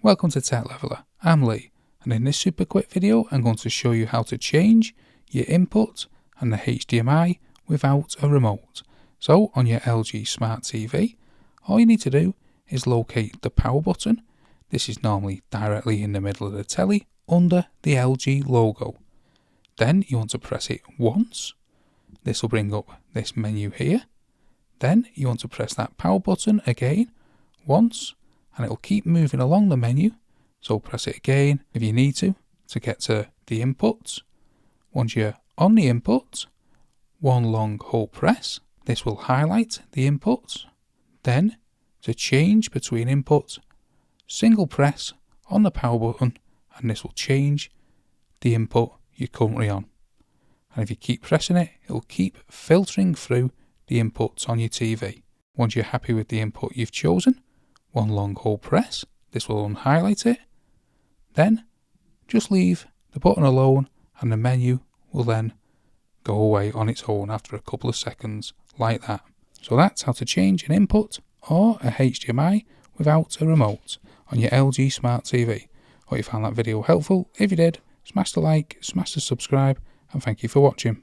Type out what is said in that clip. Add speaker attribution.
Speaker 1: Welcome to Tech Leveler, I'm Lee, and in this super quick video I'm going to show you how to change your input and the HDMI without a remote. So on your LG Smart TV, all you need to do is locate the power button. This is normally directly in the middle of the telly under the LG logo. Then you want to press it once. This will bring up this menu here. Then you want to press that power button again once, and it will keep moving along the menu, so press it again if you need to get to the inputs. Once you're on the input, one long hold press, this will highlight the inputs. Then to change between inputs, single press on the power button and this will change the input you're currently on. And if you keep pressing it, it will keep filtering through the inputs on your TV. Once you're happy with the input you've chosen, one long hold press, this will unhighlight it. Then just leave the button alone and the menu will then go away on its own after a couple of seconds like that. So that's how to change an input or a HDMI without a remote on your LG Smart TV. Hope you found that video helpful. If you did, smash the like, smash the subscribe, and thank you for watching.